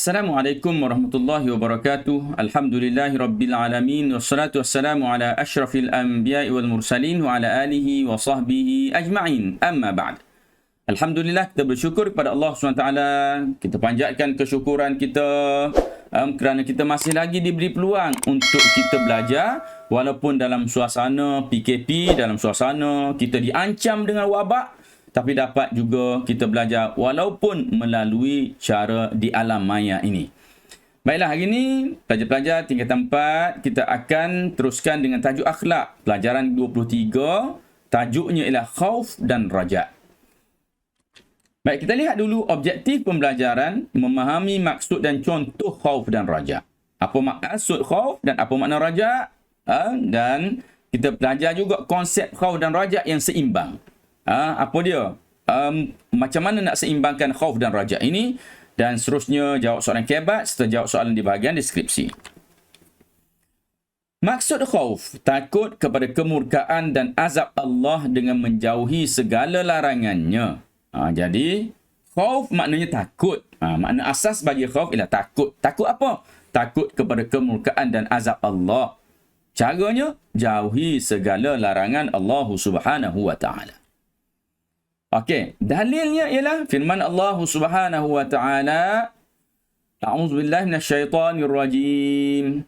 Assalamualaikum warahmatullahi wabarakatuh. Alhamdulillahi rabbil alamin. Wassalatu wassalamu ala asyrafil anbiya'i wal mursalin wa ala alihi wa sahbihi ajma'in. Amma ba'd. Alhamdulillah, kita bersyukur kepada Allah SWT. Kita panjatkan kesyukuran kita kerana kita masih lagi diberi peluang untuk kita belajar walaupun dalam suasana PKP, dalam suasana kita diancam dengan wabak. Tapi dapat juga kita belajar walaupun melalui cara di alam maya ini. Baiklah, hari ini pelajar-pelajar tingkatan 4 kita akan teruskan dengan tajuk akhlak. Pelajaran 23, tajuknya ialah khauf dan raja. Baik, kita lihat dulu objektif pembelajaran, memahami maksud dan contoh khauf dan raja. Apa maksud khauf dan apa makna raja? Dan kita belajar juga konsep khauf dan raja yang seimbang. Apa dia? Macam mana nak seimbangkan khauf dan raja ini? Dan seterusnya jawab soalan kebat serta jawab soalan di bahagian deskripsi. Maksud khauf, takut kepada kemurkaan dan azab Allah dengan menjauhi segala larangannya. Jadi, khauf maknanya takut. Makna asas bagi khauf ialah takut. Takut apa? Takut kepada kemurkaan dan azab Allah. Caranya, jauhi segala larangan Allah Subhanahu wa ta'ala. Okey, dalilnya ialah firman Allah Subhanahu wa ta'ala. A'udzubillahi minasyaitonir rajim.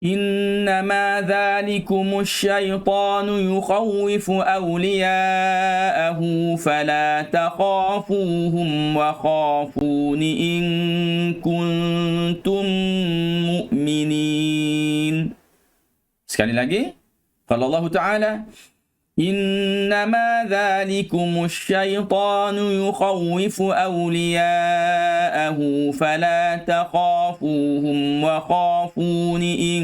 Innama dzalikumus syaitanu yukhawwifu awliya'ahu fala takhafuhum wa khafuni in kuntum mu'minin. Sekali lagi, qala Allah Ta'ala, إنما ذلكم الشيطان يخوف أولياءه فلا تخافوهم وخافون إن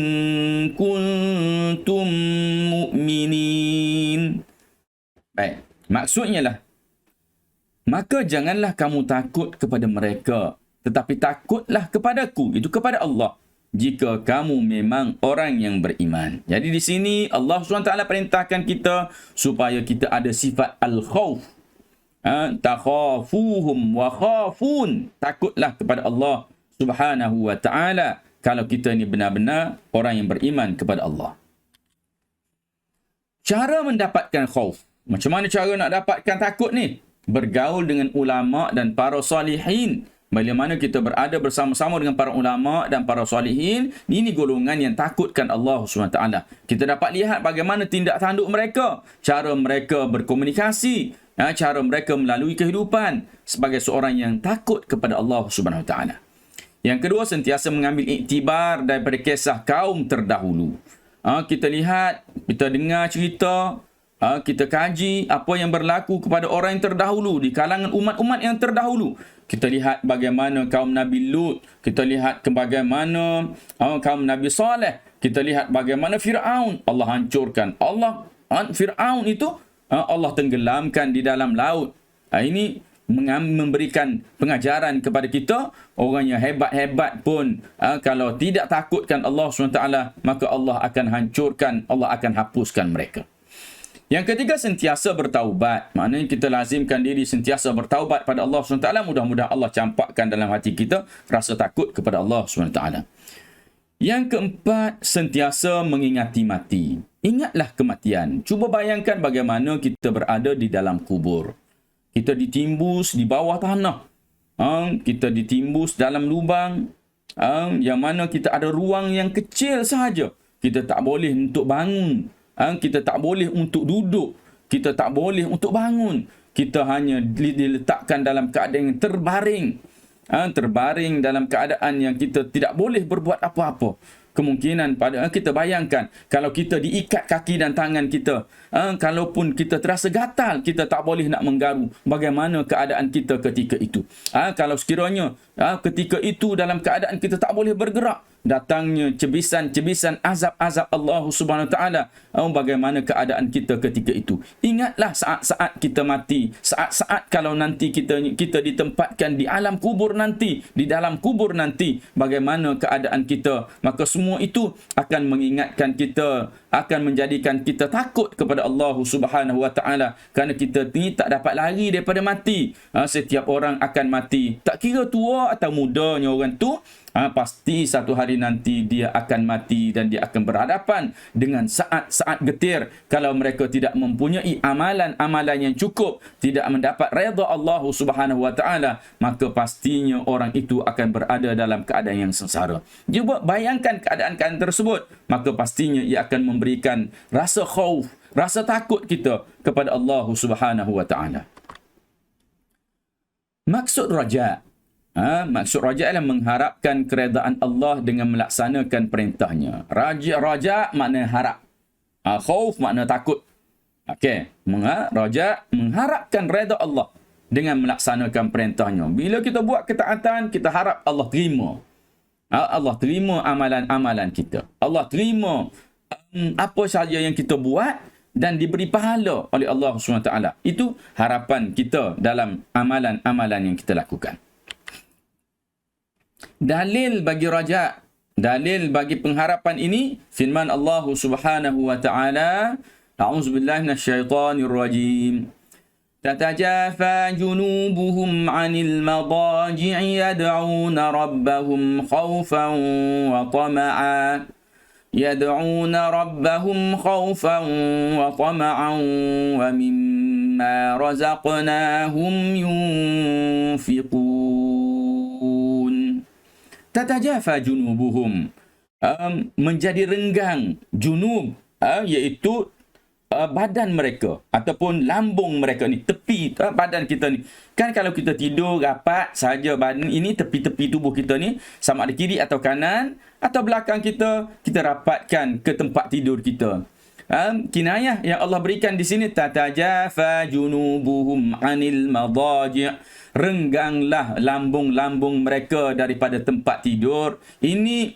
كنتم مؤمنين. Baik, maksudnya lah, maka janganlah kamu takut kepada mereka, tetapi takutlah kepadaku, itu kepada Allah, jika kamu memang orang yang beriman. Jadi di sini Allah SWT perintahkan kita supaya kita ada sifat al-khawf. Takhafuhum wa khafun. Takutlah kepada Allah Subhanahu wa ta'ala kalau kita ni benar-benar orang yang beriman kepada Allah. Cara mendapatkan khawf. Macam mana cara nak dapatkan takut ni? Bergaul dengan ulama dan para salihin. Bagaimana kita berada bersama-sama dengan para ulama dan para salihin, ini golongan yang takutkan Allah SWT. Kita dapat lihat bagaimana tindak tanduk mereka, cara mereka berkomunikasi, cara mereka melalui kehidupan sebagai seorang yang takut kepada Allah SWT. Yang kedua, sentiasa mengambil iktibar daripada kisah kaum terdahulu. Kita lihat, kita dengar cerita, kita kaji apa yang berlaku kepada orang yang terdahulu di kalangan umat-umat yang terdahulu. Kita lihat bagaimana kaum Nabi Lut, kita lihat bagaimana kaum Nabi Saleh, kita lihat bagaimana Fir'aun Allah hancurkan. Fir'aun itu Allah tenggelamkan di dalam laut. Ini memberikan pengajaran kepada kita, orang yang hebat-hebat pun kalau tidak takutkan Allah SWT, maka Allah akan hancurkan, Allah akan hapuskan mereka. Yang ketiga, sentiasa bertaubat. Maknanya kita lazimkan diri sentiasa bertaubat pada Allah SWT. Mudah-mudahan Allah campakkan dalam hati kita rasa takut kepada Allah SWT. Yang keempat, sentiasa mengingati mati. Ingatlah kematian. Cuba bayangkan bagaimana kita berada di dalam kubur. Kita ditimbus di bawah tanah. Kita ditimbus dalam lubang. Yang mana kita ada ruang yang kecil sahaja. Kita tak boleh untuk bangun. Kita tak boleh untuk duduk. Kita tak boleh untuk bangun. Kita hanya diletakkan dalam keadaan yang terbaring. Terbaring dalam keadaan yang kita tidak boleh berbuat apa-apa. Kemungkinan pada kita bayangkan kalau kita diikat kaki dan tangan kita, kalaupun kita terasa gatal, kita tak boleh nak menggaru. Bagaimana keadaan kita ketika itu? Kalau sekiranya ketika itu dalam keadaan kita tak boleh bergerak, datangnya cebisan-cebisan azab-azab Allah Subhanahu Wa Taala, bagaimana keadaan kita ketika itu? Ingatlah saat-saat kita mati, saat-saat kalau nanti kita ditempatkan di alam kubur nanti, di dalam kubur nanti, bagaimana keadaan kita? Maka semua itu akan mengingatkan kita akan menjadikan kita takut kepada Allah Subhanahu Wa Taala, kerana kita ni tak dapat lari daripada mati. Setiap orang akan mati, tak kira tua atau mudanya orang tu, pasti satu hari nanti dia akan mati dan dia akan berhadapan dengan saat-saat getir. Kalau mereka tidak mempunyai amalan-amalan yang cukup, tidak mendapat redha Allah Subhanahu Wa Taala, maka pastinya orang itu akan berada dalam keadaan yang sengsara. Cuba bayangkan keadaan-keadaan tersebut, maka pastinya ia akan memberikan rasa khauf, rasa takut kita kepada Allah Subhanahu Wa Taala. Maksud raja, maksud raja adalah mengharapkan keredaan Allah dengan melaksanakan perintahnya. Raja makna harap. Khauf makna takut. Okey, raja mengharapkan redha Allah dengan melaksanakan perintahnya. Bila kita buat ketaatan, kita harap Allah terima. Allah terima amalan-amalan kita. Allah terima apa sahaja yang kita buat dan diberi pahala oleh Allah SWT. Itu harapan kita dalam amalan-amalan yang kita lakukan. Dalil bagi raja, dalil bagi pengharapan ini, firman Allah Subhanahu wa taala, a'udzubillahi minasyaitonir rajim. Tatajafa junubuhum 'anil madaji'i yad'una rabbahum khaufan wa tama'a. يدعون ربهم خوفا وطمعا ومما رزقناهم ينفقون. Tatajafa junubuhum, menjadi renggang. Junub iaitu badan mereka ataupun lambung mereka ni, tepi badan kita ni. Kan kalau kita tidur rapat saja badan ini, tepi-tepi tubuh kita ni, sama ada kiri atau kanan atau belakang kita, kita rapatkan ke tempat tidur kita. Kinayah yang Allah berikan di sini, tatajafa junubuhum anil madaji', rengganglah lambung-lambung mereka daripada tempat tidur. Ini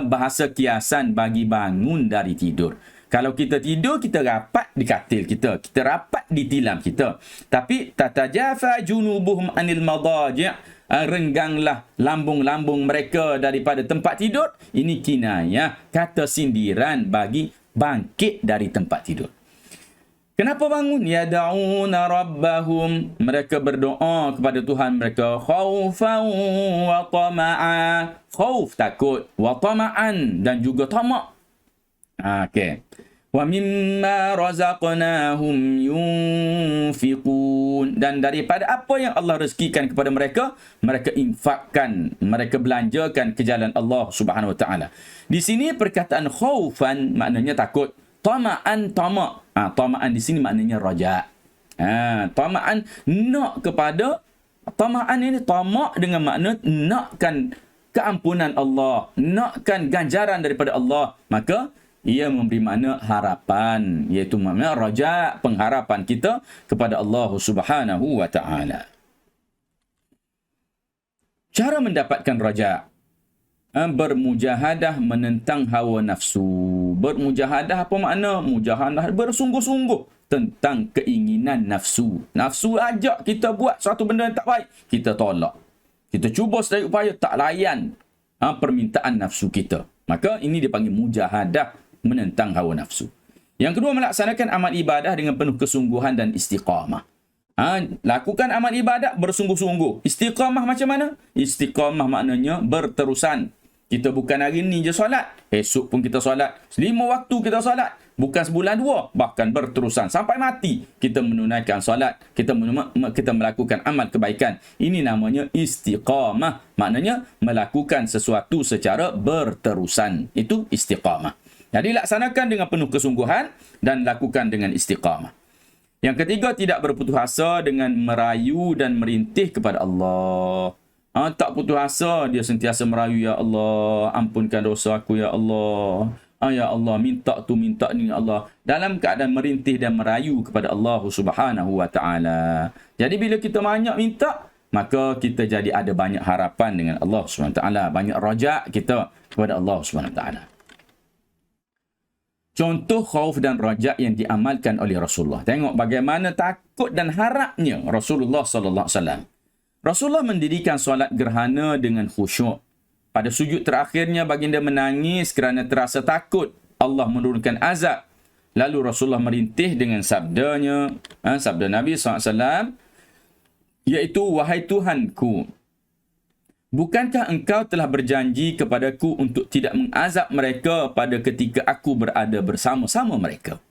bahasa kiasan bagi bangun dari tidur. Kalau kita tidur, kita rapat di katil kita, kita rapat di tilam kita. Tapi tatajafa junubuhum anil madaji', rengganglah lambung-lambung mereka daripada tempat tidur. Ini kinayah, kata sindiran bagi bangkit dari tempat tidur. Kenapa bangun? Yad'una rabbahum, mereka berdoa kepada Tuhan mereka, khaufan wa tama'a, khauf takut, wa tama'an dan juga tamak. Okey. Wa mimma razaqnahum yunfiqun, dan daripada apa yang Allah rezekikan kepada mereka, mereka infakkan, mereka belanjakan ke jalan Allah Subhanahu Wa Taala. Di sini perkataan khaufan maknanya takut, tama'an tamak. Tama'an di sini maknanya raja. Tama'an nak kepada, tama'an ini tamak dengan makna nakkan keampunan Allah, nakkan ganjaran daripada Allah. Maka ia memberi makna harapan, iaitu makna raja, pengharapan kita kepada Allah Subhanahu Wa Taala. Cara mendapatkan raja, bermujahadah menentang hawa nafsu. Bermujahadah apa makna? Mujahadah bersungguh-sungguh tentang keinginan nafsu. Nafsu ajak kita buat satu benda yang tak baik, kita tolak. Kita cuba sedaya upaya, tak layan permintaan nafsu kita. Maka ini dipanggil mujahadah, menentang hawa nafsu. Yang kedua, melaksanakan amal ibadah dengan penuh kesungguhan dan istiqamah. Lakukan amal ibadah bersungguh-sungguh. Istiqamah macam mana? Istiqamah maknanya berterusan. Kita bukan hari ni je solat, esok pun kita solat, 5 waktu kita solat, bukan sebulan 2, bahkan berterusan sampai mati kita menunaikan solat, kita melakukan amal kebaikan. Ini namanya istiqamah, maknanya melakukan sesuatu secara berterusan. Itu istiqamah. Jadi laksanakan dengan penuh kesungguhan dan lakukan dengan istiqamah. Yang ketiga, tidak berputus asa dengan merayu dan merintih kepada Allah. Tak putus asa, dia sentiasa merayu, ya Allah, ampunkan dosa aku, ya Allah. Ya Allah, minta tu, minta ni, ya Allah. Dalam keadaan merintih dan merayu kepada Allah Subhanahu Wa Taala. Jadi bila kita banyak minta, maka kita jadi ada banyak harapan dengan Allah Subhanahu Wa Taala, banyak raja kita kepada Allah Subhanahu Wa Taala. Contoh khauf dan raja yang diamalkan oleh Rasulullah. Tengok bagaimana takut dan harapnya Rasulullah sallallahu alaihi wasallam. Rasulullah mendirikan solat gerhana dengan khusyuk. Pada sujud terakhirnya baginda menangis kerana terasa takut Allah menurunkan azab. Lalu Rasulullah merintih dengan sabdanya, sabda Nabi SAW, iaitu, wahai Tuhanku, bukankah engkau telah berjanji kepadaku untuk tidak mengazab mereka pada ketika aku berada bersama-sama mereka?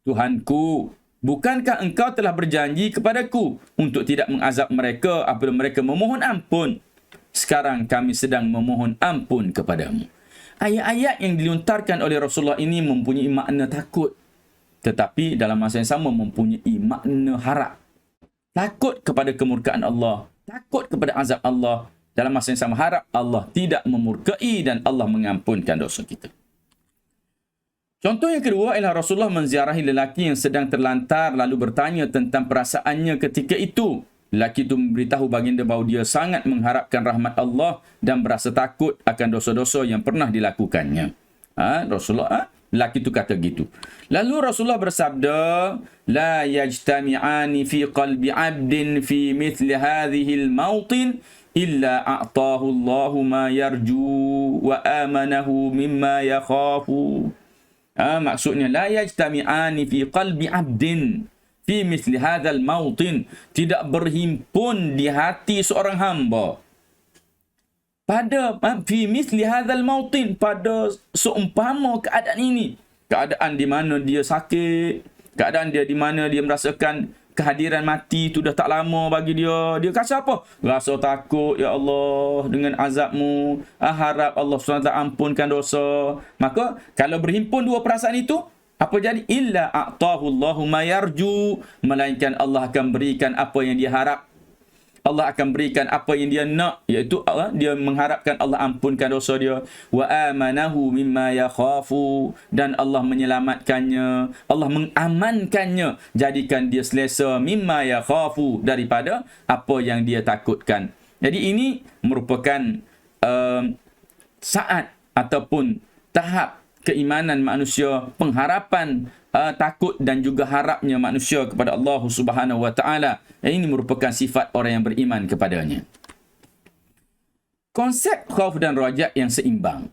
Tuhanku, bukankah engkau telah berjanji kepadaku untuk tidak mengazab mereka apabila mereka memohon ampun? Sekarang kami sedang memohon ampun kepadamu. Ayat-ayat yang dilontarkan oleh Rasulullah ini mempunyai makna takut, tetapi dalam masa yang sama mempunyai makna harap. Takut kepada kemurkaan Allah, takut kepada azab Allah. Dalam masa yang sama harap Allah tidak memurkai dan Allah mengampunkan dosa kita. Contoh yang kedua ialah Rasulullah menziarahi lelaki yang sedang terlantar lalu bertanya tentang perasaannya ketika itu. Lelaki itu memberitahu baginda bahawa dia sangat mengharapkan rahmat Allah dan berasa takut akan dosa-dosa yang pernah dilakukannya. Lelaki itu kata gitu. Lalu Rasulullah bersabda, la yajtami'ani fi qalbi 'abdin fi mithli hadhihi al-mawtin illa a'tahu Allahu ma yarju wa amanahu mimma yakhafu. Maksudnya, la yajtami'ani fi qalbi 'abdin fi misli hadzal mautin, tidak berhimpun di hati seorang hamba pada fi misli hadzal mautin, pada seumpama keadaan ini, keadaan di mana dia sakit, keadaan dia di mana dia merasakan kehadiran mati itu dah tak lama bagi dia. Dia rasa apa? Rasa takut, ya Allah, dengan azabmu, harap Allah SWT ampunkan dosa. Maka kalau berhimpun dua perasaan itu, apa jadi? Illa a'tahu Allahu ma yarju, melainkan Allah akan berikan apa yang dia harap. Allah akan berikan apa yang dia nak, iaitu dia mengharapkan Allah ampunkan dosa dia. Wa amanahu mimma yakhafu, dan Allah menyelamatkannya, Allah mengamankannya, jadikan dia selesa mimma yakhafu, daripada apa yang dia takutkan. Jadi ini merupakan saat ataupun tahap keimanan manusia, pengharapan, takut dan juga harapnya manusia kepada Allah Subhanahu wa taala. Ini merupakan sifat orang yang beriman kepadanya. Konsep khauf dan raja yang seimbang.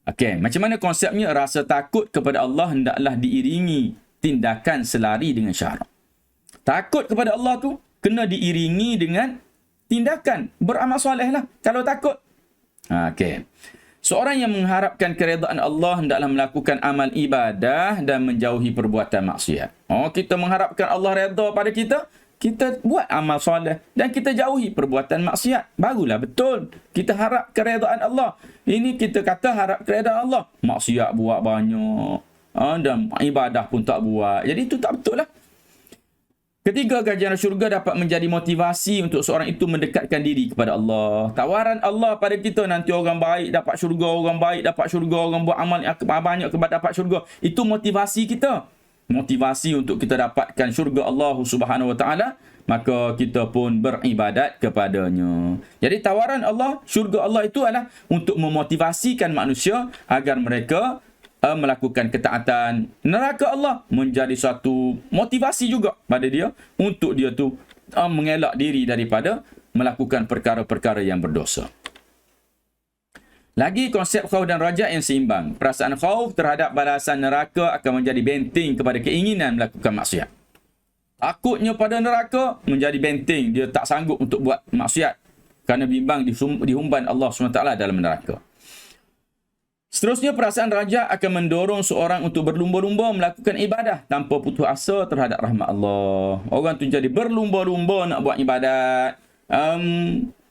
Okey, macam mana konsepnya? Rasa takut kepada Allah hendaklah diiringi tindakan selari dengan syarak. Takut kepada Allah tu kena diiringi dengan tindakan beramal solehlah kalau takut. Okey. Seorang yang mengharapkan keredaan Allah hendaklah melakukan amal ibadah dan menjauhi perbuatan maksiat. Kita mengharapkan Allah redha pada kita, kita buat amal soleh dan kita jauhi perbuatan maksiat. Barulah betul kita harap keredaan Allah. Ini kita kata harap keredaan Allah, maksiat buat banyak, dan ibadah pun tak buat. Jadi itu tak betul lah. Ketiga, ganjaran syurga dapat menjadi motivasi untuk seorang itu mendekatkan diri kepada Allah. Tawaran Allah pada kita, nanti orang baik dapat syurga, orang baik dapat syurga, orang buat amal yang banyak dapat syurga. Itu motivasi kita. Motivasi untuk kita dapatkan syurga Allah Subhanahu wa taala, maka kita pun beribadat kepadanya. Jadi tawaran Allah, syurga Allah itu adalah untuk memotivasikan manusia agar mereka melakukan ketaatan. Neraka Allah menjadi satu motivasi juga pada dia untuk dia tu mengelak diri daripada melakukan perkara-perkara yang berdosa. Lagi konsep khauf dan raja yang seimbang. Perasaan khauf terhadap balasan neraka akan menjadi benteng kepada keinginan melakukan maksiat. Takutnya pada neraka menjadi benteng, dia tak sanggup untuk buat maksiat kerana bimbang dihumban Allah SWT dalam neraka. Seterusnya, perasaan raja akan mendorong seorang untuk berlumba-lumba melakukan ibadah tanpa putus asa terhadap rahmat Allah. Orang tu jadi berlumba-lumba nak buat ibadat,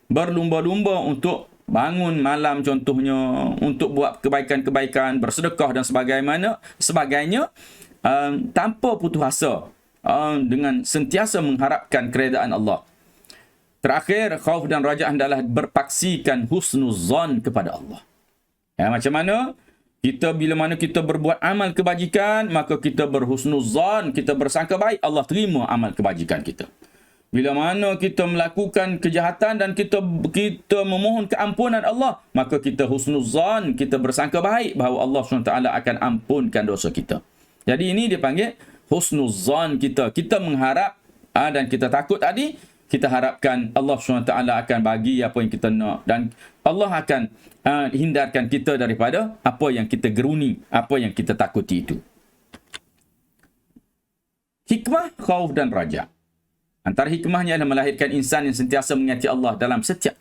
berlumba-lumba untuk bangun malam contohnya, untuk buat kebaikan-kebaikan, bersedekah dan sebagainya, tanpa putus asa, dengan sentiasa mengharapkan keredaan Allah. Terakhir, khauf dan raja hendaklah berpaksikan husnuzan kepada Allah. Macam mana? Bila mana kita berbuat amal kebajikan, maka kita berhusnuzan, kita bersangka baik, Allah terima amal kebajikan kita. Bila mana kita melakukan kejahatan dan kita memohon keampunan Allah, maka kita husnuzan, kita bersangka baik bahawa Allah SWT akan ampunkan dosa kita. Jadi ini dipanggil husnuzan kita. Kita mengharap dan kita takut tadi, kita harapkan Allah SWT akan bagi apa yang kita nak, dan Allah akan hindarkan kita daripada apa yang kita geruni, apa yang kita takuti itu. Hikmah, khauf dan raja. Antara hikmahnya adalah melahirkan insan yang sentiasa mengingati Allah dalam setiap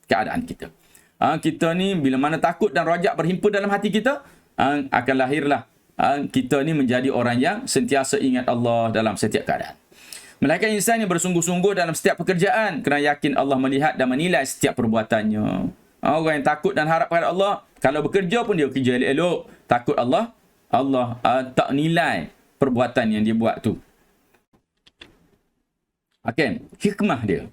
keadaan kita. Kita ni bila mana takut dan rajak berhimpun dalam hati kita, akan lahirlah kita ni menjadi orang yang sentiasa ingat Allah dalam setiap keadaan. Melahirkan insan yang bersungguh-sungguh dalam setiap pekerjaan kerana yakin Allah melihat dan menilai setiap perbuatannya. Orang yang takut dan harap kepada Allah, kalau bekerja pun dia kerja elok-elok. Takut Allah tak nilai perbuatan yang dia buat tu. Okey, hikmah dia.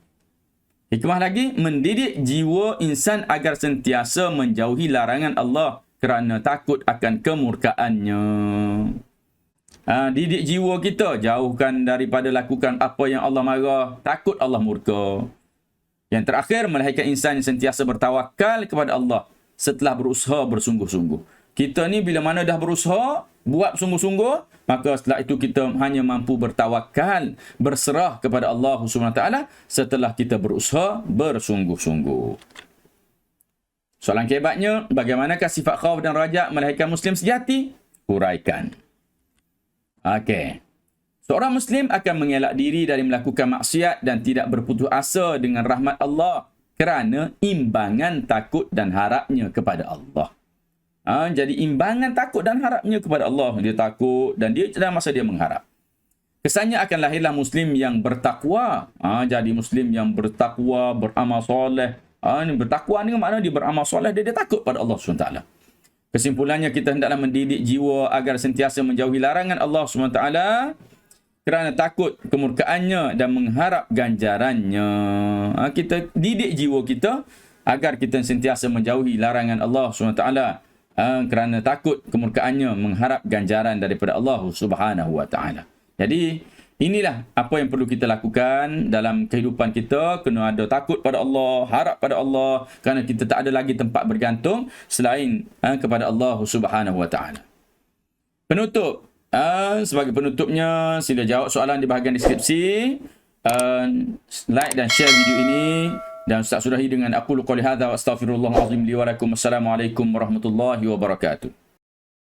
Hikmah lagi, mendidik jiwa insan agar sentiasa menjauhi larangan Allah kerana takut akan kemurkaannya. Didik jiwa kita, jauhkan daripada lakukan apa yang Allah marah, takut Allah murka. Yang terakhir, melahirkan insan yang sentiasa bertawakal kepada Allah setelah berusaha bersungguh-sungguh. Kita ni bila mana dah berusaha, buat sungguh-sungguh, maka setelah itu kita hanya mampu bertawakal, berserah kepada Allah SWT setelah kita berusaha bersungguh-sungguh. Soalan kehebatnya, bagaimanakah sifat khauf dan raja melahirkan Muslim sejati? Huraikan. Okey. Seorang Muslim akan mengelak diri dari melakukan maksiat dan tidak berputus asa dengan rahmat Allah kerana imbangan takut dan harapnya kepada Allah. Jadi imbangan takut dan harapnya kepada Allah. Dia takut dan dia dalam masa dia mengharap. Kesannya akan lahirlah Muslim yang bertakwa. Jadi Muslim yang bertakwa, beramal soleh. Bertakwa ni makna dia beramal soleh, dia takut pada Allah SWT. Kesimpulannya, kita hendaklah mendidik jiwa agar sentiasa menjauhi larangan Allah SWT kerana takut kemurkaannya dan mengharap ganjarannya. Kita didik jiwa kita agar kita sentiasa menjauhi larangan Allah SWT kerana takut kemurkaannya, mengharap ganjaran daripada Allah SWT. Jadi inilah apa yang perlu kita lakukan dalam kehidupan kita. Kena ada takut pada Allah, harap pada Allah, kerana kita tak ada lagi tempat bergantung selain kepada Allah SWT. Penutup. Sebagai penutupnya, sila jawab soalan di bahagian deskripsi. Like dan share video ini. Dan Ustaz sudahi dengan aku qali hadza wa astaghfirullahal azim li wa lakum. Assalamualaikum warahmatullahi wabarakatuh.